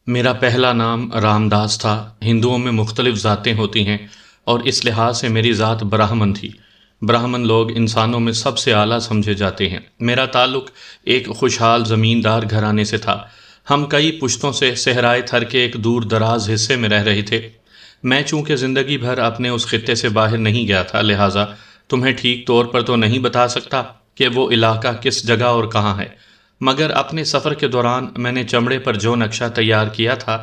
میرا پہلا نام رام داس تھا۔ ہندوؤں میں مختلف ذاتیں ہوتی ہیں اور اس لحاظ سے میری ذات براہمن تھی۔ براہمن لوگ انسانوں میں سب سے اعلیٰ سمجھے جاتے ہیں۔ میرا تعلق ایک خوشحال زمیندار گھرانے سے تھا۔ ہم کئی پشتوں سے صحرائے تھر کے ایک دور دراز حصے میں رہ رہے تھے۔ میں چونکہ زندگی بھر اپنے اس خطے سے باہر نہیں گیا تھا، لہٰذا تمہیں ٹھیک طور پر تو نہیں بتا سکتا کہ وہ علاقہ کس جگہ اور کہاں ہے، مگر اپنے سفر کے دوران میں نے چمڑے پر جو نقشہ تیار کیا تھا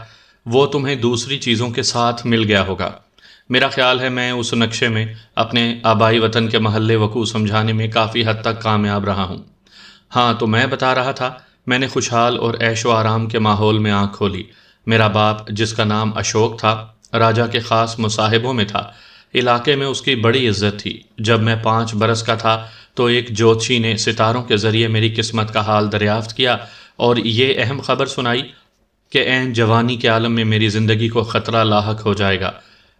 وہ تمہیں دوسری چیزوں کے ساتھ مل گیا ہوگا۔ میرا خیال ہے میں اس نقشے میں اپنے آبائی وطن کے محل وقوع سمجھانے میں کافی حد تک کامیاب رہا ہوں۔ ہاں، تو میں بتا رہا تھا، میں نے خوشحال اور عیش و آرام کے ماحول میں آنکھ کھولی۔ میرا باپ، جس کا نام اشوک تھا، راجا کے خاص مصاحبوں میں تھا۔ علاقے میں اس کی بڑی عزت تھی۔ جب میں 5 برس کا تھا تو ایک جوتشی نے ستاروں کے ذریعے میری قسمت کا حال دریافت کیا اور یہ اہم خبر سنائی کہ عین جوانی کے عالم میں میری زندگی کو خطرہ لاحق ہو جائے گا۔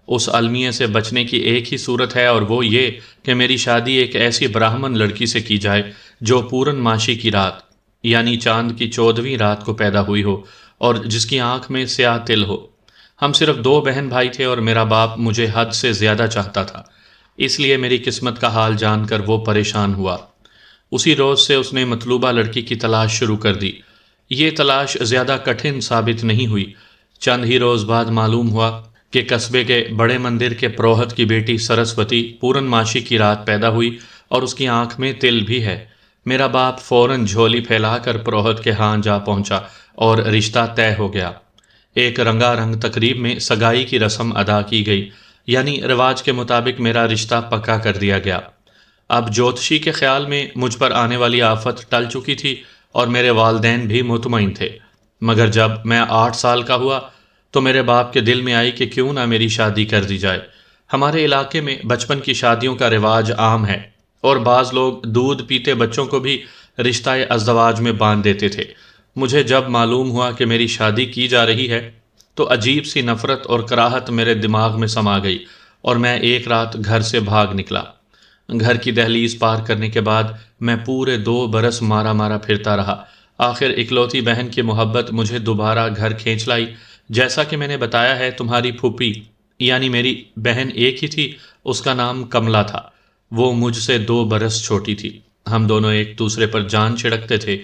اس المیہ سے بچنے کی ایک ہی صورت ہے اور وہ یہ کہ میری شادی ایک ایسی براہمن لڑکی سے کی جائے جو پورن ماشی کی رات یعنی چاند کی 14ویں رات کو پیدا ہوئی ہو اور جس کی آنکھ میں سیاہ تل ہو۔ ہم صرف 2 بہن بھائی تھے اور میرا باپ مجھے حد سے زیادہ چاہتا تھا، اس لیے میری قسمت کا حال جان کر وہ پریشان ہوا۔ اسی روز سے اس نے مطلوبہ لڑکی کی تلاش شروع کر دی۔ یہ تلاش زیادہ کٹھن ثابت نہیں ہوئی۔ چند ہی روز بعد معلوم ہوا کہ قصبے کے بڑے مندر کے پروہت کی بیٹی سرسوتی پورن ماشی کی رات پیدا ہوئی اور اس کی آنکھ میں تل بھی ہے۔ میرا باپ فوراً جھولی پھیلا کر پروہت کے ہاں جا پہنچا اور رشتہ طے ہو گیا۔ ایک رنگا رنگ تقریب میں سگائی کی رسم ادا کی گئی، یعنی رواج کے مطابق میرا رشتہ پکا کر دیا گیا۔ اب جوتشی کے خیال میں مجھ پر آنے والی آفت ٹل چکی تھی اور میرے والدین بھی مطمئن تھے، مگر جب میں 8 سال کا ہوا تو میرے باپ کے دل میں آئی کہ کیوں نہ میری شادی کر دی جائے۔ ہمارے علاقے میں بچپن کی شادیوں کا رواج عام ہے اور بعض لوگ دودھ پیتے بچوں کو بھی رشتہ ازدواج میں باندھ دیتے تھے۔ مجھے جب معلوم ہوا کہ میری شادی کی جا رہی ہے تو عجیب سی نفرت اور کراہت میرے دماغ میں سما گئی اور میں ایک رات گھر سے بھاگ نکلا۔ گھر کی دہلیز پار کرنے کے بعد میں پورے 2 برس مارا مارا پھرتا رہا۔ آخر اکلوتی بہن کی محبت مجھے دوبارہ گھر کھینچ لائی۔ جیسا کہ میں نے بتایا ہے، تمہاری پھوپھی یعنی میری بہن ایک ہی تھی، اس کا نام کملا تھا۔ وہ مجھ سے 2 برس چھوٹی تھی۔ ہم دونوں ایک دوسرے پر جان چھڑکتے تھے۔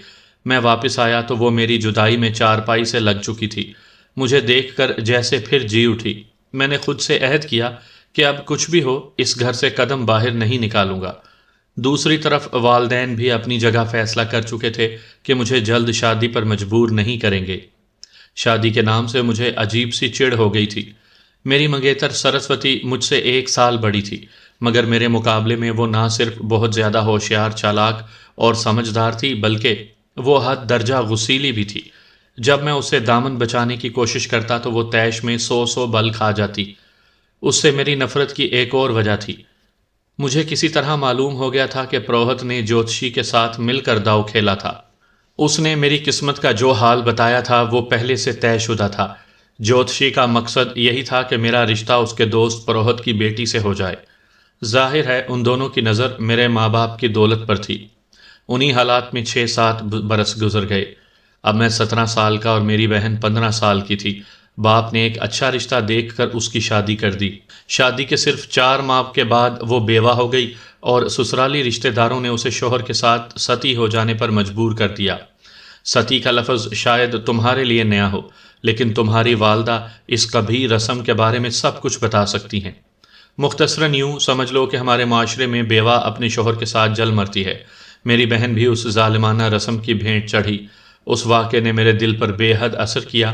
میں واپس آیا تو وہ میری جدائی میں چارپائی سے لگ چکی تھی۔ مجھے دیکھ کر جیسے پھر جی اٹھی۔ میں نے خود سے عہد کیا کہ اب کچھ بھی ہو اس گھر سے قدم باہر نہیں نکالوں گا۔ دوسری طرف والدین بھی اپنی جگہ فیصلہ کر چکے تھے کہ مجھے جلد شادی پر مجبور نہیں کریں گے۔ شادی کے نام سے مجھے عجیب سی چڑ ہو گئی تھی۔ میری منگیتر سرسوتی مجھ سے 1 سال بڑی تھی، مگر میرے مقابلے میں وہ نہ صرف بہت زیادہ ہوشیار، چالاک اور سمجھدار تھی، بلکہ وہ حد درجہ غسیلی بھی تھی۔ جب میں اسے دامن بچانے کی کوشش کرتا تو وہ طیش میں 100 بل کھا جاتی۔ اس سے میری نفرت کی ایک اور وجہ تھی۔ مجھے کسی طرح معلوم ہو گیا تھا کہ پروہت نے جوتشی کے ساتھ مل کر داؤ کھیلا تھا۔ اس نے میری قسمت کا جو حال بتایا تھا وہ پہلے سے طے شدہ تھا۔ جوتشی کا مقصد یہی تھا کہ میرا رشتہ اس کے دوست پروہت کی بیٹی سے ہو جائے۔ ظاہر ہے ان دونوں کی نظر میرے ماں باپ کی دولت پر تھی۔ انہی حالات میں 6-7 برس گزر گئے۔ اب میں 17 سال کا اور میری بہن 15 سال کی تھی۔ باپ نے ایک اچھا رشتہ دیکھ کر اس کی شادی کر دی۔ شادی کے صرف 4 ماہ کے بعد وہ بیوہ ہو گئی اور سسرالی رشتہ داروں نے اسے شوہر کے ساتھ ستی ہو جانے پر مجبور کر دیا۔ ستی کا لفظ شاید تمہارے لیے نیا ہو، لیکن تمہاری والدہ اس کبھی رسم کے بارے میں سب کچھ بتا سکتی ہیں۔ مختصراً یوں سمجھ لو کہ ہمارے معاشرے میں بیوہ اپنے شوہر کے ساتھ جل مرتی ہے۔ میری بہن بھی اس ظالمانہ رسم کی بھینٹ چڑھی۔ اس واقعے نے میرے دل پر بے حد اثر کیا۔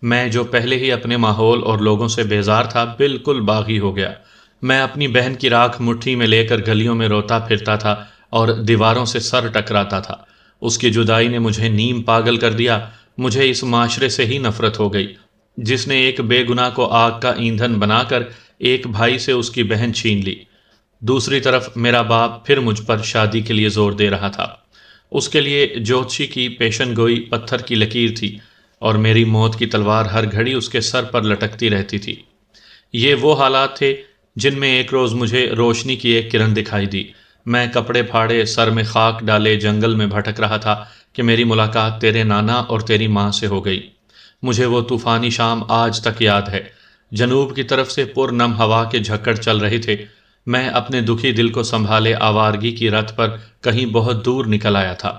میں جو پہلے ہی اپنے ماحول اور لوگوں سے بیزار تھا، بالکل باغی ہو گیا۔ میں اپنی بہن کی راکھ مٹھی میں لے کر گلیوں میں روتا پھرتا تھا اور دیواروں سے سر ٹکراتا تھا۔ اس کی جدائی نے مجھے نیم پاگل کر دیا۔ مجھے اس معاشرے سے ہی نفرت ہو گئی جس نے ایک بے گناہ کو آگ کا ایندھن بنا کر ایک بھائی سے اس کی بہن چھین لی۔ دوسری طرف میرا باپ پھر مجھ پر شادی کے لیے زور دے رہا تھا۔ اس کے لیے جوتشی کی پیشن گوئی پتھر کی لکیر تھی اور میری موت کی تلوار ہر گھڑی اس کے سر پر لٹکتی رہتی تھی۔ یہ وہ حالات تھے جن میں ایک روز مجھے روشنی کی ایک کرن دکھائی دی۔ میں کپڑے پھاڑے، سر میں خاک ڈالے جنگل میں بھٹک رہا تھا کہ میری ملاقات تیرے نانا اور تیری ماں سے ہو گئی۔ مجھے وہ طوفانی شام آج تک یاد ہے۔ جنوب کی طرف سے پرنم ہوا کے جھکڑ چل رہے تھے۔ میں اپنے دکھی دل کو سنبھالے آوارگی کی رت پر کہیں بہت دور نکل آیا تھا۔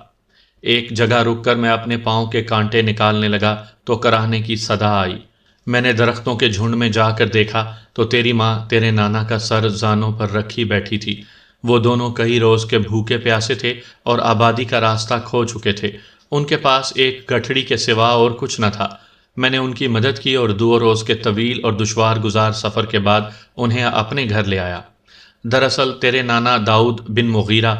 ایک جگہ رک کر میں اپنے پاؤں کے کانٹے نکالنے لگا تو کراہنے کی صدا آئی۔ میں نے درختوں کے جھنڈ میں جا کر دیکھا تو تیری ماں تیرے نانا کا سر زانوں پر رکھی بیٹھی تھی۔ وہ دونوں کئی روز کے بھوکے پیاسے تھے اور آبادی کا راستہ کھو چکے تھے۔ ان کے پاس ایک گٹھڑی کے سوا اور کچھ نہ تھا۔ میں نے ان کی مدد کی اور 2 روز کے طویل اور دشوار گزار سفر کے بعد انہیں اپنے گھر لے آیا۔ دراصل تیرے نانا داؤد بن مغیرہ،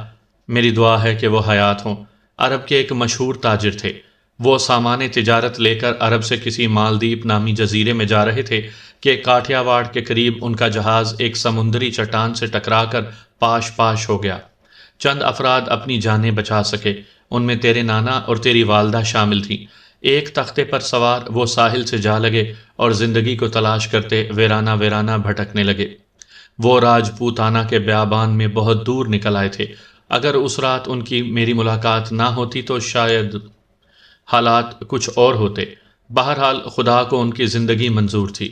میری دعا ہے کہ وہ حیات ہوں، عرب کے ایک مشہور تاجر تھے۔ وہ سامان تجارت لے کر عرب سے کسی مالدیپ نامی جزیرے میں جا رہے تھے کہ کاٹھیا واڑ کے قریب ان کا جہاز ایک سمندری چٹان سے ٹکرا کر پاش پاش ہو گیا۔ چند افراد اپنی جانیں بچا سکے، ان میں تیرے نانا اور تیری والدہ شامل تھیں۔ ایک تختے پر سوار وہ ساحل سے جا لگے اور زندگی کو تلاش کرتے ویرانہ ویرانہ بھٹکنے لگے۔ وہ راجپوتانہ کے بیابان میں بہت دور نکل آئے تھے۔ اگر اس رات ان کی میری ملاقات نہ ہوتی تو شاید حالات کچھ اور ہوتے۔ بہرحال خدا کو ان کی زندگی منظور تھی۔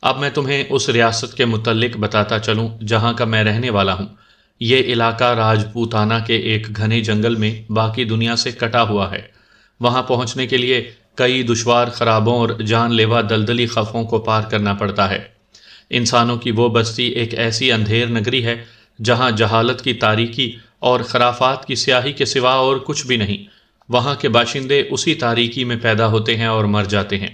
اب میں تمہیں اس ریاست کے متعلق بتاتا چلوں جہاں کا میں رہنے والا ہوں۔ یہ علاقہ راجپوتانہ کے ایک گھنے جنگل میں باقی دنیا سے کٹا ہوا ہے۔ وہاں پہنچنے کے لیے کئی دشوار خرابوں اور جان لیوا دلدلی خفوں کو پار کرنا پڑتا ہے۔ انسانوں کی وہ بستی ایک ایسی اندھیر نگری ہے جہاں جہالت کی تاریکی اور خرافات کی سیاہی کے سوا اور کچھ بھی نہیں۔ وہاں کے باشندے اسی تاریکی میں پیدا ہوتے ہیں اور مر جاتے ہیں۔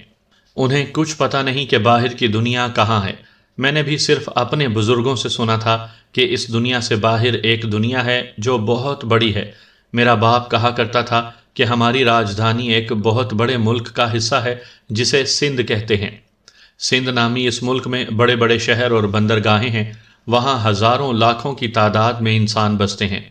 انہیں کچھ پتہ نہیں کہ باہر کی دنیا کہاں ہے۔ میں نے بھی صرف اپنے بزرگوں سے سنا تھا کہ اس دنیا سے باہر ایک دنیا ہے جو بہت بڑی ہے۔ میرا باپ کہا کرتا تھا کہ ہماری راجدھانی ایک بہت بڑے ملک کا حصہ ہے جسے سندھ کہتے ہیں۔ سندھ نامی اس ملک میں بڑے بڑے شہر اور بندرگاہیں ہیں۔ وہاں ہزاروں لاکھوں کی تعداد میں انسان بستے ہیں۔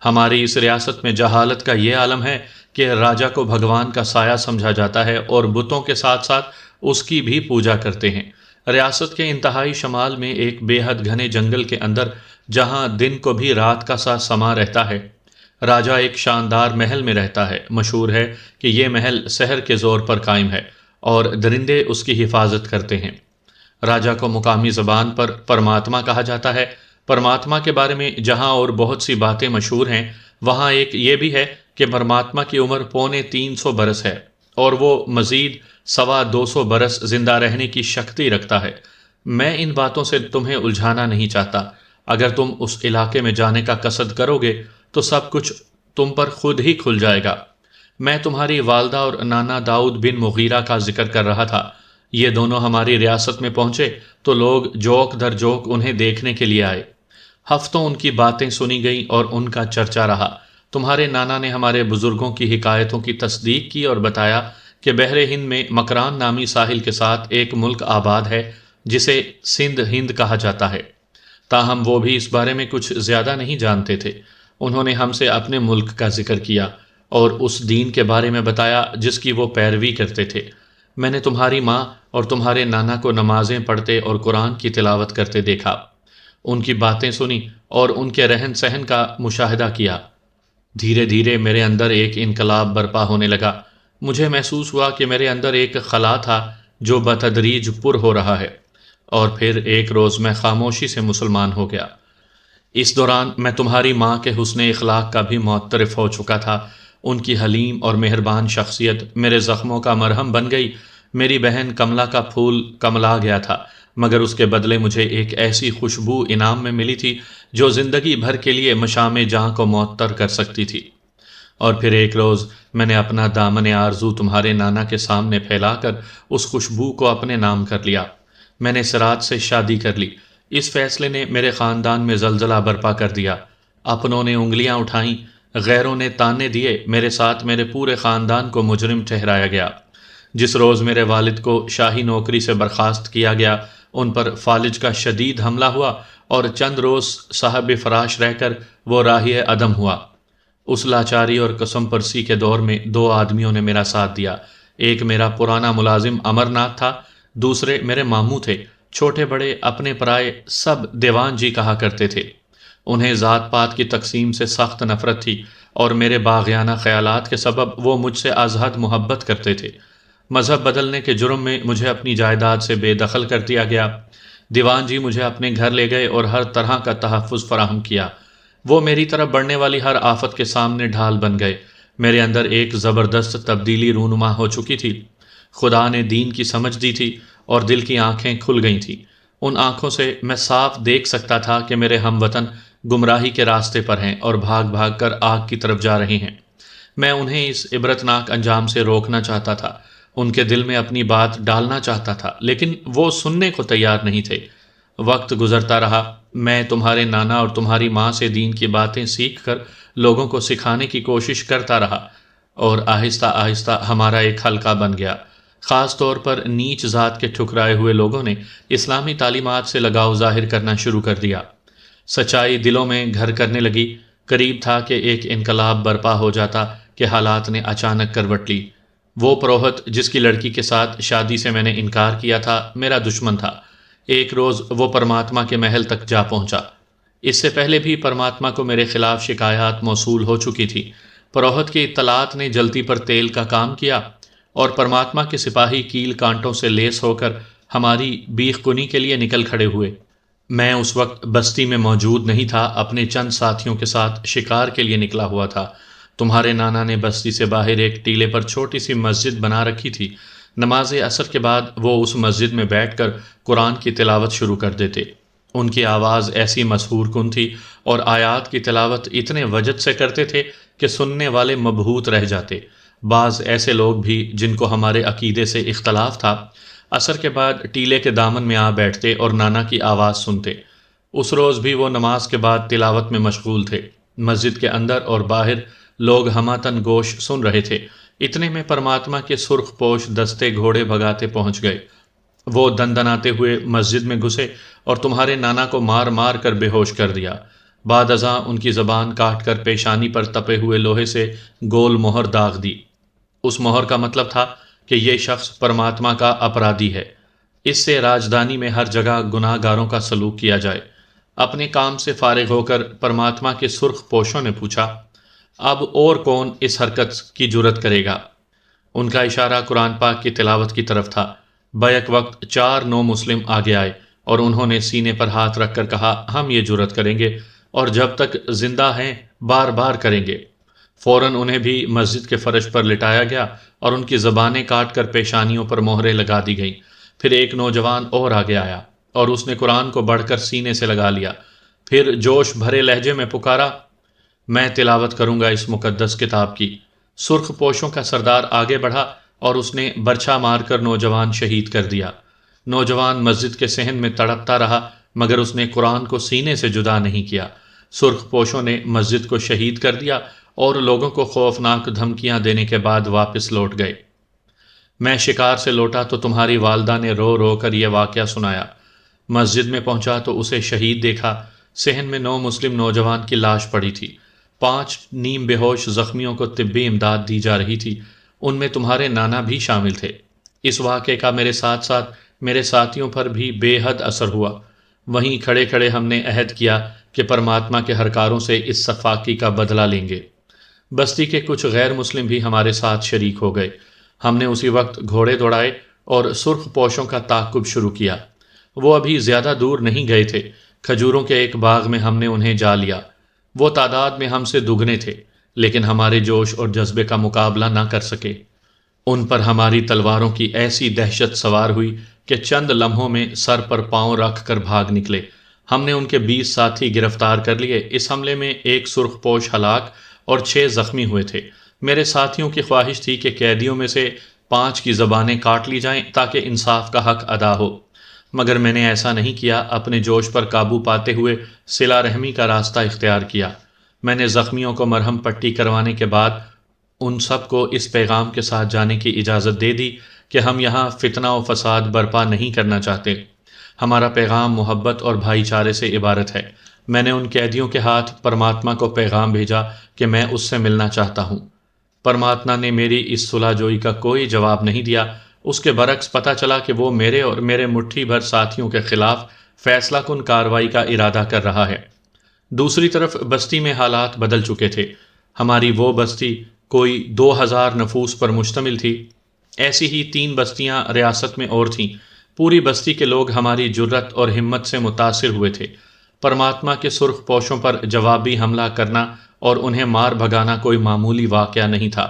ہماری اس ریاست میں جہالت کا یہ عالم ہے کہ راجہ کو بھگوان کا سایہ سمجھا جاتا ہے اور بتوں کے ساتھ ساتھ اس کی بھی پوجا کرتے ہیں۔ ریاست کے انتہائی شمال میں ایک بے حد گھنے جنگل کے اندر جہاں دن کو بھی رات کا سا سما رہتا ہے، راجہ ایک شاندار محل میں رہتا ہے۔ مشہور ہے کہ یہ محل سحر کے زور پر قائم ہے اور درندے اس کی حفاظت کرتے ہیں۔ راجہ کو مقامی زبان پر پرماتما کہا جاتا ہے۔ پرماتما کے بارے میں جہاں اور بہت سی باتیں مشہور ہیں، وہاں ایک یہ بھی ہے کہ پرماتما کی عمر 350 برس ہے اور وہ مزید 225 برس زندہ رہنے کی شکتی رکھتا ہے۔ میں ان باتوں سے تمہیں الجھانا نہیں چاہتا۔ اگر تم اس علاقے میں جانے کا قصد کرو گے تو سب کچھ تم پر خود ہی کھل جائے گا۔ میں تمہاری والدہ اور نانا داؤد بن مغیرہ کا ذکر کر رہا تھا۔ یہ دونوں ہماری ریاست میں پہنچے تو لوگ جوک در جوک انہیں دیکھنے کے لیے آئے۔ ہفتوں ان کی باتیں سنی گئیں اور ان کا چرچا رہا۔ تمہارے نانا نے ہمارے بزرگوں کی حکایتوں کی تصدیق کی اور بتایا کہ بحر ہند میں مکران نامی ساحل کے ساتھ ایک ملک آباد ہے جسے سندھ ہند کہا جاتا ہے۔ تاہم وہ بھی اس بارے میں کچھ زیادہ نہیں جانتے تھے۔ انہوں نے ہم سے اپنے ملک کا ذکر کیا اور اس دین کے بارے میں بتایا جس کی وہ پیروی کرتے تھے۔ میں نے تمہاری ماں اور تمہارے نانا کو نمازیں پڑھتے اور قرآن کی تلاوت کرتے دیکھا۔ ان کی باتیں سنی اور ان کے رہن سہن کا مشاہدہ کیا۔ دھیرے دھیرے میرے اندر ایک انقلاب برپا ہونے لگا۔ مجھے محسوس ہوا کہ میرے اندر ایک خلا تھا جو بتدریج پر ہو رہا ہے، اور پھر ایک روز میں خاموشی سے مسلمان ہو گیا۔ اس دوران میں تمہاری ماں کے حسن اخلاق کا بھی معترف ہو چکا تھا۔ ان کی حلیم اور مہربان شخصیت میرے زخموں کا مرہم بن گئی۔ میری بہن کملا کا پھول کملا گیا تھا، مگر اس کے بدلے مجھے ایک ایسی خوشبو انعام میں ملی تھی جو زندگی بھر کے لیے مشام جاں کو معطر کر سکتی تھی۔ اور پھر ایک روز میں نے اپنا دامن آرزو تمہارے نانا کے سامنے پھیلا کر اس خوشبو کو اپنے نام کر لیا۔ میں نے سرات سے شادی کر لی۔ اس فیصلے نے میرے خاندان میں زلزلہ برپا کر دیا۔ اپنوں نے انگلیاں اٹھائیں، غیروں نے تانے دیے، میرے ساتھ میرے پورے خاندان کو مجرم ٹھہرایا گیا۔ جس روز میرے والد کو شاہی نوکری سے برخاست کیا گیا، ان پر فالج کا شدید حملہ ہوا اور چند روز صاحب فراش رہ کر وہ راہی عدم ہوا۔ اس لاچاری اور قسم پرسی کے دور میں 2 آدمیوں نے میرا ساتھ دیا۔ ایک میرا پرانا ملازم امرناتھ تھا، دوسرے میرے ماموں تھے۔ چھوٹے بڑے اپنے پرائے سب دیوان جی کہا کرتے تھے۔ انہیں ذات پات کی تقسیم سے سخت نفرت تھی اور میرے باغیانہ خیالات کے سبب وہ مجھ سے ازحد محبت کرتے تھے۔ مذہب بدلنے کے جرم میں مجھے اپنی جائیداد سے بے دخل کر دیا گیا۔ دیوان جی مجھے اپنے گھر لے گئے اور ہر طرح کا تحفظ فراہم کیا۔ وہ میری طرف بڑھنے والی ہر آفت کے سامنے ڈھال بن گئے۔ میرے اندر ایک زبردست تبدیلی رونما ہو چکی تھی۔ خدا نے دین کی سمجھ دی تھی اور دل کی آنکھیں کھل گئی تھیں۔ ان آنکھوں سے میں صاف دیکھ سکتا تھا کہ میرے ہم وطن گمراہی کے راستے پر ہیں اور بھاگ بھاگ کر آگ کی طرف جا رہے ہیں۔ میں انہیں اس عبرتناک انجام سے روکنا چاہتا تھا، ان کے دل میں اپنی بات ڈالنا چاہتا تھا، لیکن وہ سننے کو تیار نہیں تھے۔ وقت گزرتا رہا، میں تمہارے نانا اور تمہاری ماں سے دین کی باتیں سیکھ کر لوگوں کو سکھانے کی کوشش کرتا رہا، اور آہستہ آہستہ ہمارا ایک حلقہ بن گیا۔ خاص طور پر نیچ ذات کے ٹھکرائے ہوئے لوگوں نے اسلامی تعلیمات سے لگاؤ ظاہر کرنا شروع کر دیا۔ سچائی دلوں میں گھر کرنے لگی۔ قریب تھا کہ ایک انقلاب برپا ہو جاتا کہ حالات نے اچانک کروٹ لی۔ وہ پروہت جس کی لڑکی کے ساتھ شادی سے میں نے انکار کیا تھا، میرا دشمن تھا۔ ایک روز وہ پرماتما کے محل تک جا پہنچا۔ اس سے پہلے بھی پرماتما کو میرے خلاف شکایات موصول ہو چکی تھی۔ پروہت کی اطلاعات نے جلتی پر تیل کا کام کیا، اور پرماتما کے سپاہی کیل کانٹوں سے لیس ہو کر ہماری بیخ کنی کے لیے نکل کھڑے ہوئے۔ میں اس وقت بستی میں موجود نہیں تھا، اپنے چند ساتھیوں کے ساتھ شکار کے لیے نکلا ہوا تھا۔ تمہارے نانا نے بستی سے باہر ایک ٹیلے پر چھوٹی سی مسجد بنا رکھی تھی۔ نماز عصر کے بعد وہ اس مسجد میں بیٹھ کر قرآن کی تلاوت شروع کر دیتے۔ ان کی آواز ایسی مسحور کن تھی اور آیات کی تلاوت اتنے وجد سے کرتے تھے کہ سننے والے مبہوت رہ جاتے۔ بعض ایسے لوگ بھی جن کو ہمارے عقیدے سے اختلاف تھا، عصر کے بعد ٹیلے کے دامن میں آ بیٹھتے اور نانا کی آواز سنتے۔ اس روز بھی وہ نماز کے بعد تلاوت میں مشغول تھے۔ مسجد کے اندر اور باہر لوگ ہماتن گوش سن رہے تھے۔ اتنے میں پرماتما کے سرخ پوش دستے گھوڑے بھگاتے پہنچ گئے۔ وہ دندناتے ہوئے مسجد میں گھسے اور تمہارے نانا کو مار مار کر بے ہوش کر دیا۔ بعد ازاں ان کی زبان کاٹ کر پیشانی پر تپے ہوئے لوہے سے گول مہر داغ دی۔ اس مہر کا مطلب تھا کہ یہ شخص پرماتما کا اپرادھی ہے۔ اس سے راجدھانی میں ہر جگہ گناہ گاروں کا سلوک کیا جائے۔ اپنے کام سے فارغ ہو کر پرماتما کے سرخ پوشوں نے پوچھا، اب اور کون اس حرکت کی جرت کرے گا؟ ان کا اشارہ قرآن پاک کی تلاوت کی طرف تھا۔ بیک وقت 4 نو مسلم آگے آئے اور انہوں نے سینے پر ہاتھ رکھ کر کہا، ہم یہ جرت کریں گے اور جب تک زندہ ہیں بار بار کریں گے۔ فوراً انہیں بھی مسجد کے فرش پر لٹایا گیا اور ان کی زبانیں کاٹ کر پیشانیوں پر مہریں لگا دی گئیں۔ پھر ایک نوجوان اور آگے آیا اور اس نے قرآن کو بڑھ کر سینے سے لگا لیا۔ پھر جوش بھرے لہجے میں پکارا، میں تلاوت کروں گا اس مقدس کتاب کی۔ سرخ پوشوں کا سردار آگے بڑھا اور اس نے برچھا مار کر نوجوان شہید کر دیا۔ نوجوان مسجد کے صحن میں تڑپتا رہا، مگر اس نے قرآن کو سینے سے جدا نہیں کیا۔ سرخ پوشوں نے مسجد کو شہید کر دیا اور لوگوں کو خوفناک دھمکیاں دینے کے بعد واپس لوٹ گئے۔ میں شکار سے لوٹا تو تمہاری والدہ نے رو رو کر یہ واقعہ سنایا۔ مسجد میں پہنچا تو اسے شہید دیکھا۔ صحن میں 9 مسلم نوجوان کی لاش پڑی تھی۔ 5 نیم بے ہوش زخمیوں کو طبی امداد دی جا رہی تھی، ان میں تمہارے نانا بھی شامل تھے۔ اس واقعے کا میرے ساتھ ساتھ میرے ساتھیوں پر بھی بے حد اثر ہوا۔ وہیں کھڑے کھڑے ہم نے عہد کیا کہ پرماتما کے ہرکاروں سے اس سفاکی کا بدلہ لیں گے۔ بستی کے کچھ غیر مسلم بھی ہمارے ساتھ شریک ہو گئے۔ ہم نے اسی وقت گھوڑے دوڑائے اور سرخ پوشوں کا تعاقب شروع کیا۔ وہ ابھی زیادہ دور نہیں گئے تھے۔ کھجوروں کے ایک باغ میں ہم نے انہیں جا لیا۔ وہ تعداد میں ہم سے دگنے تھے، لیکن ہمارے جوش اور جذبے کا مقابلہ نہ کر سکے۔ ان پر ہماری تلواروں کی ایسی دہشت سوار ہوئی کہ چند لمحوں میں سر پر پاؤں رکھ کر بھاگ نکلے۔ ہم نے ان کے 20 ساتھی گرفتار کر لیے۔ اس حملے میں ایک سرخ پوش ہلاک اور 6 زخمی ہوئے تھے۔ میرے ساتھیوں کی خواہش تھی کہ قیدیوں میں سے 5 کی زبانیں کاٹ لی جائیں تاکہ انصاف کا حق ادا ہو، مگر میں نے ایسا نہیں کیا۔ اپنے جوش پر قابو پاتے ہوئے صلہ رحمی کا راستہ اختیار کیا۔ میں نے زخمیوں کو مرہم پٹی کروانے کے بعد ان سب کو اس پیغام کے ساتھ جانے کی اجازت دے دی کہ ہم یہاں فتنہ و فساد برپا نہیں کرنا چاہتے۔ ہمارا پیغام محبت اور بھائی چارے سے عبارت ہے۔ میں نے ان قیدیوں کے ہاتھ پرماتما کو پیغام بھیجا کہ میں اس سے ملنا چاہتا ہوں۔ پرماتما نے میری اس صلح جوئی کا کوئی جواب نہیں دیا۔ اس کے برعکس پتہ چلا کہ وہ میرے اور میرے مٹھی بھر ساتھیوں کے خلاف فیصلہ کن کارروائی کا ارادہ کر رہا ہے۔ دوسری طرف بستی میں حالات بدل چکے تھے۔ ہماری وہ بستی کوئی 2000 نفوس پر مشتمل تھی۔ ایسی ہی 3 بستیاں ریاست میں اور تھیں۔ پوری بستی کے لوگ ہماری جرت اور ہمت سے متاثر ہوئے تھے۔ پرماتما کے سرخ پوشوں پر جوابی حملہ کرنا اور انہیں مار بھگانا کوئی معمولی واقعہ نہیں تھا۔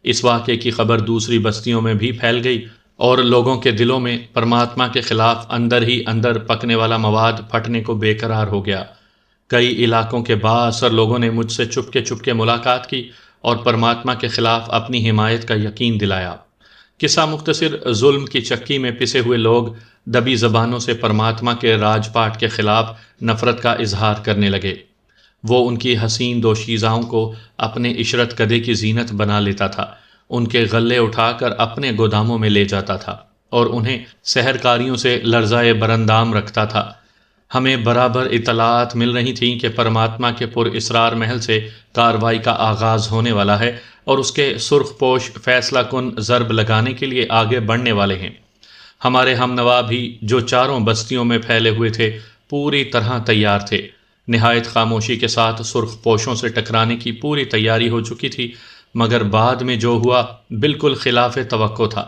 اس واقعے کی خبر دوسری بستیوں میں بھی پھیل گئی اور لوگوں کے دلوں میں پرماتما کے خلاف اندر ہی اندر پکنے والا مواد پھٹنے کو بے قرار ہو گیا۔ کئی علاقوں کے بااثر لوگوں نے مجھ سے چپ کے ملاقات کی اور پرماتما کے خلاف اپنی حمایت کا یقین دلایا۔ قصہ مختصر، ظلم کی چکی میں پسے ہوئے لوگ دبی زبانوں سے پرماتما کے راج پاٹ کے خلاف نفرت کا اظہار کرنے لگے۔ وہ ان کی حسین دوشیزاؤں کو اپنے عشرت کدے کی زینت بنا لیتا تھا، ان کے غلے اٹھا کر اپنے گوداموں میں لے جاتا تھا اور انہیں سحرکاریوں سے لرزائے براندام رکھتا تھا۔ ہمیں برابر اطلاعات مل رہی تھیں کہ پرماتما کے پر اسرار محل سے کارروائی کا آغاز ہونے والا ہے اور اس کے سرخ پوش فیصلہ کن ضرب لگانے کے لیے آگے بڑھنے والے ہیں۔ ہمارے ہم نوا بھی جو چاروں بستیوں میں پھیلے ہوئے تھے پوری طرح تیار تھے۔ نہایت خاموشی کے ساتھ سرخ پوشوں سے ٹکرانے کی پوری تیاری ہو چکی تھی، مگر بعد میں جو ہوا بالکل خلاف توقع تھا۔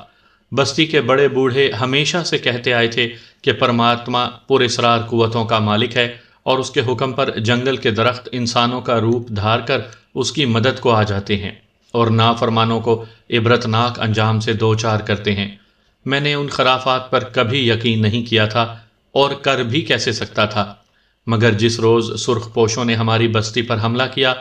بستی کے بڑے بوڑھے ہمیشہ سے کہتے آئے تھے کہ پرماتما پر اسرار قوتوں کا مالک ہے اور اس کے حکم پر جنگل کے درخت انسانوں کا روپ دھار کر اس کی مدد کو آ جاتے ہیں اور نافرمانوں کو عبرتناک انجام سے دوچار کرتے ہیں۔ میں نے ان خرافات پر کبھی یقین نہیں کیا تھا اور کر بھی کیسے سکتا تھا، مگر جس روز سرخ پوشوں نے ہماری بستی پر حملہ کیا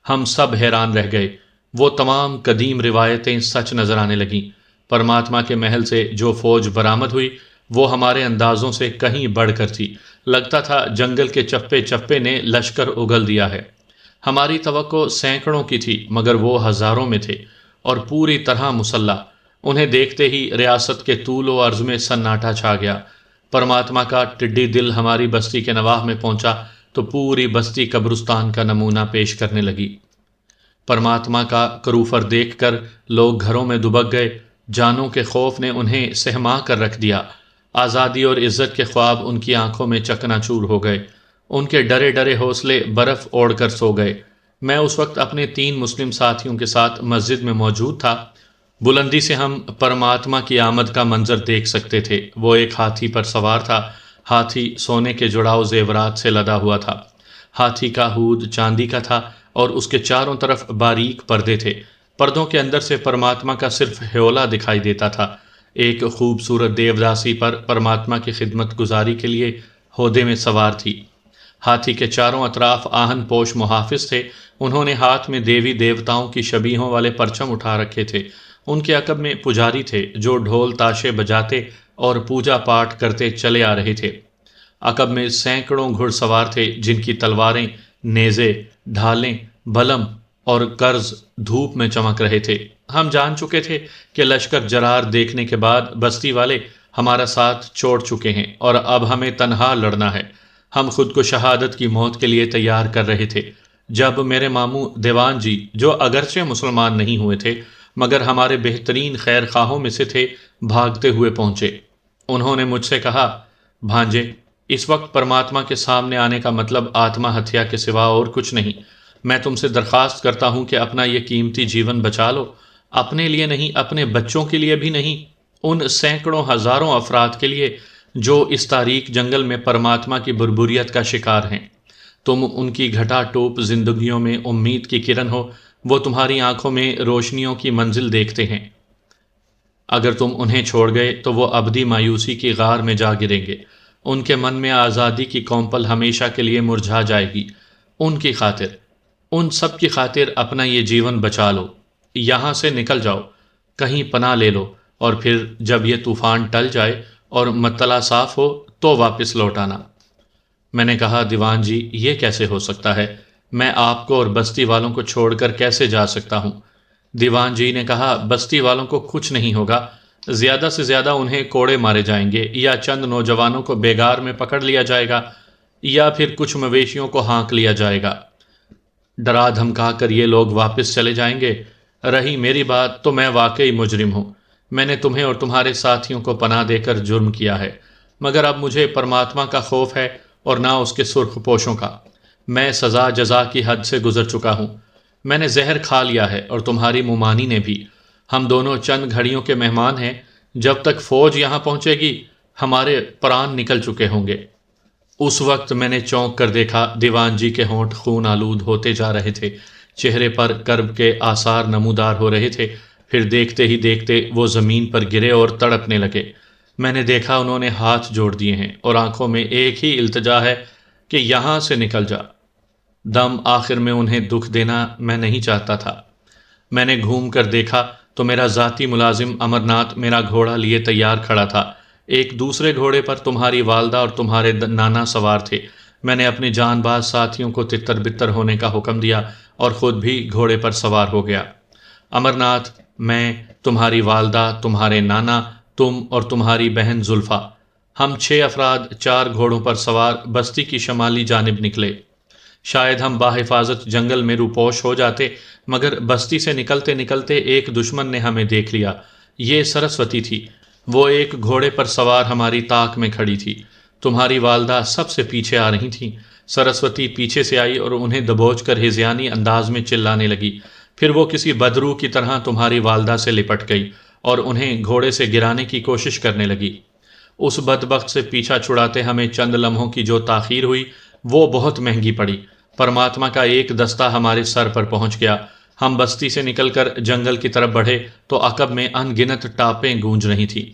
ہم سب حیران رہ گئے۔ وہ تمام قدیم روایتیں سچ نظر آنے لگیں۔ پرماتما کے محل سے جو فوج برآمد ہوئی وہ ہمارے اندازوں سے کہیں بڑھ کر تھی۔ لگتا تھا جنگل کے چپے چپے نے لشکر اگل دیا ہے۔ ہماری توقع سینکڑوں کی تھی مگر وہ ہزاروں میں تھے اور پوری طرح مسلح۔ انہیں دیکھتے ہی ریاست کے طول و عرض میں سناٹا چھا گیا۔ پرماتما کا ٹڈی دل ہماری بستی کے نواح میں پہنچا تو پوری بستی قبرستان کا نمونہ پیش کرنے لگی۔ پرماتما کا کروفر دیکھ کر لوگ گھروں میں دبک گئے۔ جانوں کے خوف نے انہیں سہما کر رکھ دیا۔ آزادی اور عزت کے خواب ان کی آنکھوں میں چکنا چور ہو گئے۔ ان کے ڈرے ڈرے حوصلے برف اوڑھ کر سو گئے۔ میں اس وقت اپنے 3 مسلم ساتھیوں کے ساتھ مسجد میں موجود تھا۔ بلندی سے ہم پرماتما کی آمد کا منظر دیکھ سکتے تھے۔ وہ ایک ہاتھی پر سوار تھا۔ ہاتھی سونے کے جڑاؤ زیورات سے لدا ہوا تھا۔ ہاتھی کا ہود چاندی کا تھا اور اس کے چاروں طرف باریک پردے تھے۔ پردوں کے اندر سے پرماتما کا صرف ہیولا دکھائی دیتا تھا۔ ایک خوبصورت دیوداسی پر پرماتما کی خدمت گزاری کے لیے ہودے میں سوار تھی۔ ہاتھی کے چاروں اطراف آہن پوش محافظ تھے۔ انہوں نے ہاتھ میں دیوی دیوتاؤں کی شبیہوں والے پرچم اٹھا رکھے تھے۔ ان کے عقب میں پجاری تھے جو ڈھول تاشے بجاتے اور پوجا پاٹ کرتے چلے آ رہے تھے۔ عقب میں سینکڑوں گھڑ سوار تھے جن کی تلواریں، نیزے، ڈھالیں، بلم اور کرز دھوپ میں چمک رہے تھے۔ ہم جان چکے تھے کہ لشکر جرار دیکھنے کے بعد بستی والے ہمارا ساتھ چھوڑ چکے ہیں اور اب ہمیں تنہا لڑنا ہے۔ ہم خود کو شہادت کی موت کے لیے تیار کر رہے تھے جب میرے ماموں دیوان جی، جو اگرچہ مسلمان نہیں ہوئے تھے مگر ہمارے بہترین خیر خواہوں میں سے تھے، بھاگتے ہوئے پہنچے۔ انہوں نے مجھ سے کہا، بھانجے، اس وقت پرماتما کے سامنے آنے کا مطلب آتما ہتیا کے سوا اور کچھ نہیں۔ میں تم سے درخواست کرتا ہوں کہ اپنا یہ قیمتی جیون بچا لو، اپنے لیے نہیں، اپنے بچوں کے لیے بھی نہیں، ان سینکڑوں ہزاروں افراد کے لیے جو اس تاریک جنگل میں پرماتما کی بربریت کا شکار ہیں۔ تم ان کی گھٹا ٹوپ زندگیوں میں امید کی کرن ہو، وہ تمہاری آنکھوں میں روشنیوں کی منزل دیکھتے ہیں۔ اگر تم انہیں چھوڑ گئے تو وہ ابدی مایوسی کی غار میں جا گریں گے۔ ان کے من میں آزادی کی کونپل ہمیشہ کے لیے مرجھا جائے گی۔ ان کی خاطر، ان سب کی خاطر اپنا یہ جیون بچا لو، یہاں سے نکل جاؤ، کہیں پناہ لے لو، اور پھر جب یہ طوفان ٹل جائے اور مطلع صاف ہو تو واپس لوٹ آنا۔ میں نے کہا، دیوان جی، یہ کیسے ہو سکتا ہے؟ میں آپ کو اور بستی والوں کو چھوڑ کر کیسے جا سکتا ہوں؟ دیوان جی نے کہا، بستی والوں کو کچھ نہیں ہوگا، زیادہ سے زیادہ انہیں کوڑے مارے جائیں گے یا چند نوجوانوں کو بیگار میں پکڑ لیا جائے گا یا پھر کچھ مویشیوں کو ہانک لیا جائے گا۔ ڈرا دھمکا کر یہ لوگ واپس چلے جائیں گے۔ رہی میری بات تو میں واقعی مجرم ہوں۔ میں نے تمہیں اور تمہارے ساتھیوں کو پناہ دے کر جرم کیا ہے، مگر اب مجھے پرماتما کا خوف ہے اور نہ اس کے سرخ پوشوں کا۔ میں سزا جزا کی حد سے گزر چکا ہوں۔ میں نے زہر کھا لیا ہے اور تمہاری مومانی نے بھی۔ ہم دونوں چند گھڑیوں کے مہمان ہیں، جب تک فوج یہاں پہنچے گی ہمارے پران نکل چکے ہوں گے۔ اس وقت میں نے چونک کر دیکھا، دیوان جی کے ہونٹ خون آلود ہوتے جا رہے تھے، چہرے پر کرب کے آثار نمودار ہو رہے تھے۔ پھر دیکھتے ہی دیکھتے وہ زمین پر گرے اور تڑپنے لگے۔ میں نے دیکھا انہوں نے ہاتھ جوڑ دیے ہیں اور آنکھوں میں ایک ہی التجا ہے کہ یہاں سے نکل جا۔ دم آخر میں انہیں دکھ دینا میں نہیں چاہتا تھا۔ میں نے گھوم کر دیکھا تو میرا ذاتی ملازم امرناتھ میرا گھوڑا لیے تیار کھڑا تھا۔ ایک دوسرے گھوڑے پر تمہاری والدہ اور تمہارے نانا سوار تھے۔ میں نے اپنے جان باز ساتھیوں کو تتر بتر ہونے کا حکم دیا اور خود بھی گھوڑے پر سوار ہو گیا۔ امرناتھ، میں، تمہاری والدہ، تمہارے نانا، تم اور تمہاری بہن زلفا، ہم 6 افراد 4 گھوڑوں پر سوار بستی کی شمالی جانب نکلے۔ شاید ہم باحفاظت جنگل میں روپوش ہو جاتے، مگر بستی سے نکلتے نکلتے ایک دشمن نے ہمیں دیکھ لیا۔ یہ سرسوتی تھی۔ وہ ایک گھوڑے پر سوار ہماری طاق میں کھڑی تھی۔ تمہاری والدہ سب سے پیچھے آ رہی تھیں۔ سرسوتی پیچھے سے آئی اور انہیں دبوچ کر ہذیانی انداز میں چلانے لگی۔ پھر وہ کسی بدروح کی طرح تمہاری والدہ سے لپٹ گئی اور انہیں گھوڑے سے گرانے کی کوشش کرنے لگی۔ اس بدبخت سے پیچھا چھڑاتے ہمیں چند لمحوں کی جو تاخیر ہوئی وہ بہت مہنگی پڑی۔ پرماتما کا ایک دستہ ہمارے سر پر پہنچ گیا۔ ہم بستی سے نکل کر جنگل کی طرف بڑھے تو عقب میں ان گنت ٹاپیں گونج رہی تھیں۔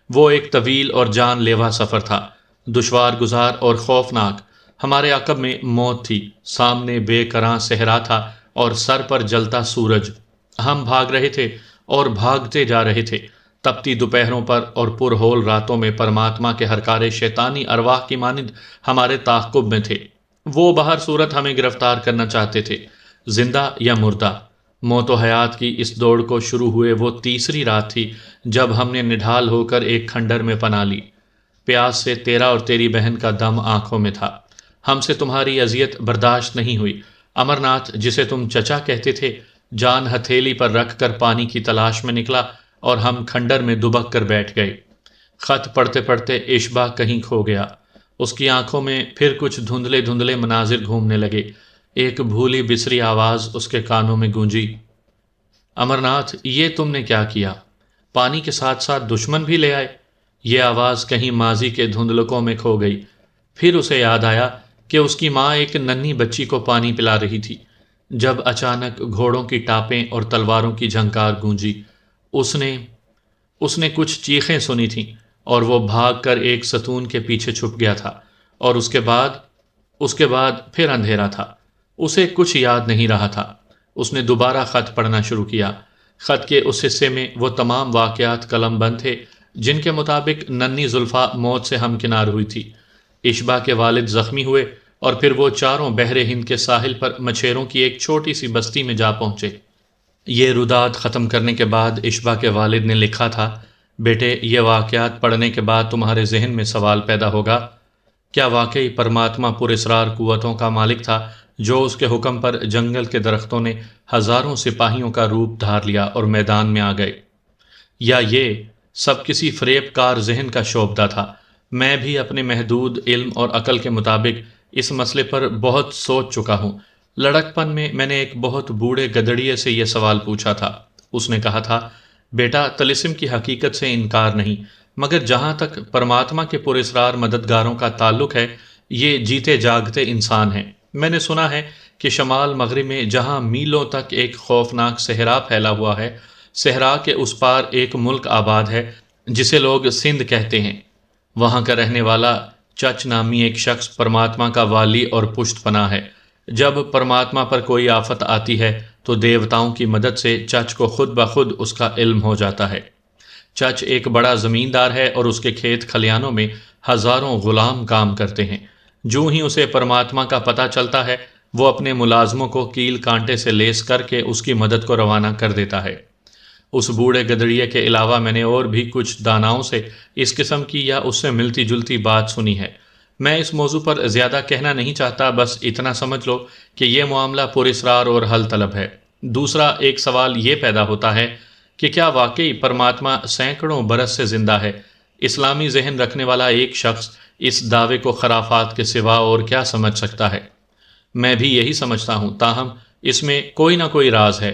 وہ ایک طویل اور جان لیوا سفر تھا، دشوار گزار اور خوفناک۔ ہمارے عقب میں موت تھی، سامنے بے کراں صحرا تھا اور سر پر جلتا سورج۔ ہم بھاگ رہے تھے اور بھاگتے جا رہے تھے۔ تپتی دوپہروں پر اور پرہول راتوں میں پرماتما کے ہرکارے شیطانی ارواح کی مانند ہمارے تعاقب میں تھے۔ وہ بہر صورت ہمیں گرفتار کرنا چاہتے تھے، زندہ یا مردہ۔ موت و حیات کی اس دوڑ کو شروع ہوئے وہ تیسری رات تھی جب ہم نے نڈھال ہو کر ایک کھنڈر میں پناہ لی۔ پیاس سے تیرا اور تیری بہن کا دم آنکھوں میں تھا۔ ہم سے تمہاری اذیت برداشت نہیں ہوئی۔ امرناتھ، جسے تم چچا کہتے تھے، جان ہتھیلی پر رکھ کر پانی کی تلاش میں نکلا اور ہم کھنڈر میں دبک کر بیٹھ گئے۔ خط پڑھتے پڑھتے اشبا کہیں کھو گیا۔ اس کی آنکھوں میں پھر کچھ دھندلے دھندلے مناظر گھومنے لگے۔ ایک بھولی بسری آواز اس کے کانوں میں گونجی، امرناتھ، یہ تم نے کیا کیا؟ پانی کے ساتھ ساتھ دشمن بھی لے آئے؟ یہ آواز کہیں ماضی کے دھندلکوں میں کھو گئی۔ پھر اسے یاد آیا کہ اس کی ماں ایک ننھی بچی کو پانی پلا رہی تھی جب اچانک گھوڑوں کی ٹاپیں اور تلواروں کی جھنکار گونجی۔ اس نے کچھ چیخیں سنی تھیں اور وہ بھاگ کر ایک ستون کے پیچھے چھپ گیا تھا، اور اس کے بعد پھر اندھیرا تھا۔ اسے کچھ یاد نہیں رہا تھا۔ اس نے دوبارہ خط پڑھنا شروع کیا۔ خط کے اس حصے میں وہ تمام واقعات قلم بند تھے جن کے مطابق ننھی زلفا موت سے ہمکنار ہوئی تھی۔ اشبا کے والد زخمی ہوئے اور پھر وہ چاروں بحر ہند کے ساحل پر مچھیروں کی ایک چھوٹی سی بستی میں جا پہنچے۔ یہ روداد ختم کرنے کے بعد اشبا کے والد نے لکھا تھا، بیٹے، یہ واقعات پڑھنے کے بعد تمہارے ذہن میں سوال پیدا ہوگا، کیا واقعی پرماتما پراسرار قوتوں کا مالک تھا جو اس کے حکم پر جنگل کے درختوں نے ہزاروں سپاہیوں کا روپ دھار لیا اور میدان میں آ گئے، یا یہ سب کسی فریب کار ذہن کا شعبدہ تھا؟ میں بھی اپنے محدود علم اور عقل کے مطابق اس مسئلے پر بہت سوچ چکا ہوں۔ لڑکپن میں میں نے ایک بہت بوڑھے گدڑیے سے یہ سوال پوچھا تھا۔ اس نے کہا تھا، بیٹا، طلسم کی حقیقت سے انکار نہیں، مگر جہاں تک پرماتما کے پراسرار مددگاروں کا تعلق ہے، یہ جیتے جاگتے انسان ہیں۔ میں نے سنا ہے کہ شمال مغرب میں جہاں میلوں تک ایک خوفناک صحرا پھیلا ہوا ہے، صحرا کے اس پار ایک ملک آباد ہے جسے لوگ سندھ کہتے ہیں۔ وہاں کا رہنے والا چچ نامی ایک شخص پرماتما کا والی اور پشت پناہ ہے۔ جب پرماتما پر کوئی آفت آتی ہے تو دیوتاؤں کی مدد سے چچ کو خود بخود اس کا علم ہو جاتا ہے۔ چچ ایک بڑا زمیندار ہے اور اس کے کھیت کھلیانوں میں ہزاروں غلام کام کرتے ہیں۔ جو ہی اسے پرماتما کا پتہ چلتا ہے، وہ اپنے ملازموں کو کیل کانٹے سے لیس کر کے اس کی مدد کو روانہ کر دیتا ہے۔ اس بوڑھے گدڑیے کے علاوہ میں نے اور بھی کچھ داناؤں سے اس قسم کی یا اس سے ملتی جلتی بات سنی ہے۔ میں اس موضوع پر زیادہ کہنا نہیں چاہتا، بس اتنا سمجھ لو کہ یہ معاملہ پراسرار اور حل طلب ہے۔ دوسرا ایک سوال یہ پیدا ہوتا ہے کہ کیا واقعی پرماتما سینکڑوں برس سے زندہ ہے؟ اسلامی ذہن رکھنے والا ایک شخص اس دعوے کو خرافات کے سوا اور کیا سمجھ سکتا ہے؟ میں بھی یہی سمجھتا ہوں، تاہم اس میں کوئی نہ کوئی راز ہے۔